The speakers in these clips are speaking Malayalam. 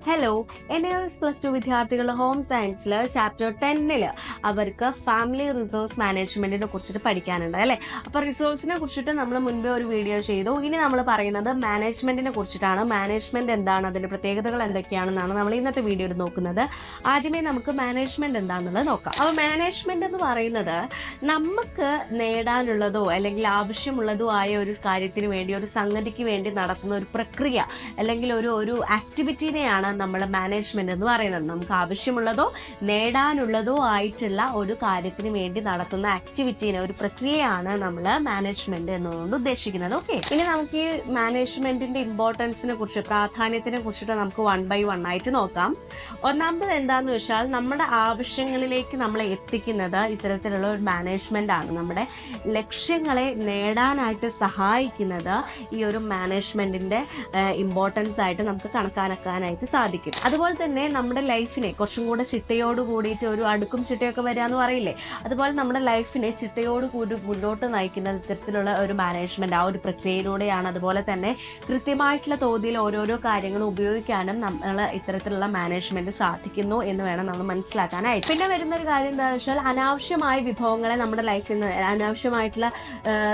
ഹലോ, NAS+2 വിദ്യാർത്ഥികളുടെ ഹോം സയൻസിൽ ചാപ്റ്റർ 10 അവർക്ക് ഫാമിലി റിസോഴ്സ് മാനേജ്മെന്റിനെ കുറിച്ചിട്ട് പഠിക്കാനുണ്ട് അല്ലേ. അപ്പോൾ റിസോഴ്സിനെ കുറിച്ചിട്ട് നമ്മൾ മുൻപേ ഒരു വീഡിയോ ചെയ്തു. ഇനി നമ്മൾ പറയുന്നത് മാനേജ്മെന്റിനെ കുറിച്ചിട്ടാണ്. മാനേജ്മെന്റ് എന്താണ്, അതിന്റെ പ്രത്യേകതകൾ എന്തൊക്കെയാണെന്നാണ് നമ്മൾ ഇന്നത്തെ വീഡിയോയിൽ നോക്കുന്നത്. ആദ്യമേ നമുക്ക് മാനേജ്മെന്റ് എന്താണെന്നുള്ളത് നോക്കാം. അപ്പോൾ മാനേജ്മെന്റ് എന്ന് പറയുന്നത് നമുക്ക് നേടാനുള്ളതോ അല്ലെങ്കിൽ ആവശ്യമുള്ളതോ ആയ ഒരു കാര്യത്തിന് വേണ്ടി, ഒരു സംഗതിക്ക് വേണ്ടി നടത്തുന്ന ഒരു പ്രക്രിയ അല്ലെങ്കിൽ ഒരു ആക്ടിവിറ്റിനെയാണ് നമ്മൾ മാനേജ്മെന്റ് എന്ന് പറയുന്നത്. നമുക്ക് ആവശ്യമുള്ളതോ നേടാനുള്ളതോ ആയിട്ടുള്ള ഒരു കാര്യത്തിന് വേണ്ടി നടത്തുന്ന ആക്ടിവിറ്റീനെ, ഒരു പ്രക്രിയയാണ് നമ്മൾ മാനേജ്മെന്റ് എന്നുകൊണ്ട് ഉദ്ദേശിക്കുന്നത്. ഓക്കെ, ഇനി നമുക്ക് ഈ മാനേജ്മെന്റിന്റെ ഇമ്പോർട്ടൻസിനെ കുറിച്ച്, പ്രാധാന്യത്തിനെ കുറിച്ചിട്ട് നമുക്ക് 1 by 1 ആയിട്ട് നോക്കാം. ഒന്നാമത് എന്താന്ന് വെച്ചാൽ, നമ്മുടെ ആവശ്യങ്ങളിലേക്ക് നമ്മളെ എത്തിക്കുന്നത് ഇത്തരത്തിലുള്ള ഒരു മാനേജ്മെന്റ് ആണ്. നമ്മുടെ ലക്ഷ്യങ്ങളെ നേടാനായിട്ട് സഹായിക്കുന്നത് ഈ ഒരു മാനേജ്മെന്റിന്റെ ഇമ്പോർട്ടൻസ് ആയിട്ട് നമുക്ക് കണക്കാക്കാനായിട്ട് സാധിക്കും. അതുപോലെ തന്നെ നമ്മുടെ ലൈഫിനെ കുറച്ചും കൂടെ ചിട്ടയോട് കൂടിയിട്ട്, ഒരു അടുക്കും ചിട്ടയൊക്കെ വരിക എന്ന് പറയില്ലേ, അതുപോലെ നമ്മുടെ ലൈഫിനെ ചിട്ടയോട് കൂടി മുന്നോട്ട് നയിക്കുന്ന ഇത്തരത്തിലുള്ള ഒരു മാനേജ്മെന്റ്, ആ ഒരു പ്രക്രിയയിലൂടെയാണ്. അതുപോലെ തന്നെ കൃത്യമായിട്ടുള്ള തോതിൽ ഓരോരോ കാര്യങ്ങളും ഉപയോഗിക്കാനും നമ്മൾ ഇത്തരത്തിലുള്ള മാനേജ്മെന്റ് സാധിക്കുന്നു എന്ന് വേണം നമ്മൾ മനസ്സിലാക്കാനായിട്ട്. പിന്നെ വരുന്ന ഒരു കാര്യം എന്താണെന്ന് വെച്ചാൽ, അനാവശ്യമായ വിഭവങ്ങളെ നമ്മുടെ ലൈഫിൽ നിന്ന്, അനാവശ്യമായിട്ടുള്ള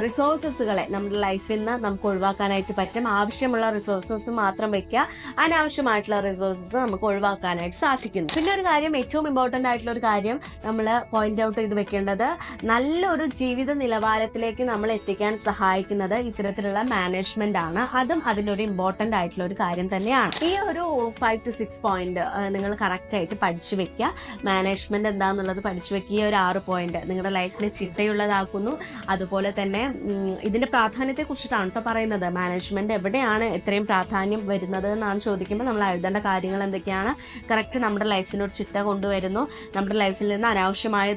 റിസോഴ്സസുകളെ നമ്മുടെ ലൈഫിൽ നിന്ന് നമുക്ക് ഒഴിവാക്കാനായിട്ട് പറ്റും. ആവശ്യമുള്ള റിസോഴ്സസ് മാത്രം വെക്കുക, അനാവശ്യമായിട്ടുള്ള റിസോഴ്സസ് നമുക്ക് ഒഴിവാക്കാനായിട്ട് സാധിക്കുന്നു. പിന്നെ ഒരു കാര്യം, ഏറ്റവും ഇമ്പോർട്ടൻ്റ് ആയിട്ടുള്ള ഒരു കാര്യം നമ്മൾ പോയിന്റ് ഔട്ട് ചെയ്ത് വെക്കേണ്ടത്, നല്ലൊരു ജീവിത നിലവാരത്തിലേക്ക് നമ്മൾ എത്തിക്കാൻ സഹായിക്കുന്നത് ഇത്തരത്തിലുള്ള മാനേജ്മെന്റ് ആണ്. അതും അതിലൊരു ഇമ്പോർട്ടൻ്റ് ആയിട്ടുള്ള ഒരു കാര്യം തന്നെയാണ്. ഈ ഒരു 5 to 6 പോയിന്റ് നിങ്ങൾ കറക്റ്റ് ആയിട്ട് പഠിച്ചു വെക്കുക. മാനേജ്മെന്റ് എന്താണെന്നുള്ളത് പഠിച്ചു വെക്കുക. ഈ ഒരു 6 പോയിന്റ് നിങ്ങളുടെ ലൈഫിനെ ചിട്ടയുള്ളതാക്കുന്നു. അതുപോലെ തന്നെ ഇതിന്റെ പ്രാധാന്യത്തെ കുറിച്ചിട്ടാണ് കേട്ടോ പറയുന്നത്. മാനേജ്മെന്റ് എവിടെയാണ് ഇത്രയും പ്രാധാന്യം വരുന്നത് എന്നാണ് ചോദിക്കുമ്പോൾ നമ്മൾ എഴുതേണ്ട കാര്യങ്ങൾ എന്തൊക്കെയാണ്. കറക്റ്റ് നമ്മുടെ ലൈഫിനൊരു ചിട്ട കൊണ്ടുവരുന്നു. നമ്മുടെ ലൈഫിൽ നിന്ന് അനാവശ്യമായ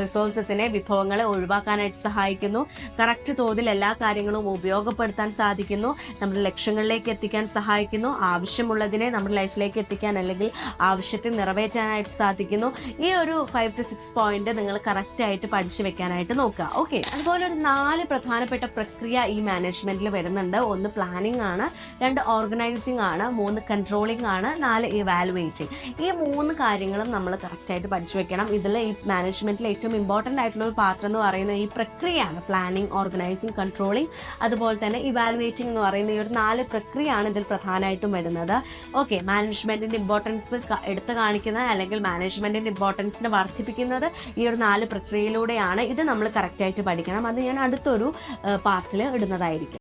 റിസോഴ്സസിനെ, വിഭവങ്ങളെ ഒഴിവാക്കാനായിട്ട് സഹായിക്കുന്നു. കറക്റ്റ് തോതിൽ എല്ലാ കാര്യങ്ങളും ഉപയോഗപ്പെടുത്താൻ സാധിക്കുന്നു. നമ്മുടെ ലക്ഷ്യങ്ങളിലേക്ക് എത്തിക്കാൻ സഹായിക്കുന്നു. ആവശ്യമുള്ളതിനെ നമ്മുടെ ലൈഫിലേക്ക് എത്തിക്കാൻ അല്ലെങ്കിൽ ആവശ്യത്തെ നിറവേറ്റാനായിട്ട് സാധിക്കുന്നു. ഈ ഒരു 5 to 6 പോയിന്റ് നിങ്ങൾ കറക്റ്റ് ആയിട്ട് പഠിച്ചു വെക്കാനായിട്ട് നോക്കുക. ഓക്കെ, അതുപോലെ ഒരു 4 പ്രധാനപ്പെട്ട പ്രക്രിയ ഈ മാനേജ്മെന്റിൽ വരുന്നുണ്ട്. 1 പ്ലാനിംഗ് ആണ്, 2 ഓർഗനൈസിംഗ് ആണ്, 3 കൺട്രോളിംഗ് ആണ്, 4 ഇവാലുവേറ്റിംഗ്. ഈ 3 കാര്യങ്ങളും നമ്മൾ കറക്റ്റായിട്ട് പഠിച്ചു വെക്കണം. ഇതിൽ ഈ മാനേജ്മെന്റിൽ ഏറ്റവും ഇമ്പോർട്ടൻ്റ് ആയിട്ടുള്ള ഒരു പാർട്ട് എന്ന് പറയുന്നത് ഈ പ്രക്രിയയാണ്. പ്ലാനിങ്, ഓർഗനൈസിങ്, കൺട്രോളിങ്, അതുപോലെ തന്നെ ഇവാലുവേറ്റിംഗ് എന്ന് പറയുന്ന ഈ ഒരു 4 പ്രക്രിയയാണ് ഇതിൽ പ്രധാനമായിട്ടും വരുന്നത്. ഓക്കെ, മാനേജ്മെന്റിന്റെ ഇമ്പോർട്ടൻസ് എടുത്തു കാണിക്കുന്ന അല്ലെങ്കിൽ മാനേജ്മെന്റിന്റെ ഇമ്പോർട്ടൻസിനെ വർദ്ധിപ്പിക്കുന്നത് ഈ ഒരു 4 പ്രക്രിയയിലൂടെയാണ്. ഇത് നമ്മൾ കറക്റ്റായിട്ട് പഠിക്കണം. അത് ഞാൻ അടുത്തൊരു പാർട്ടിൽ ഇടുന്നതായിരിക്കും.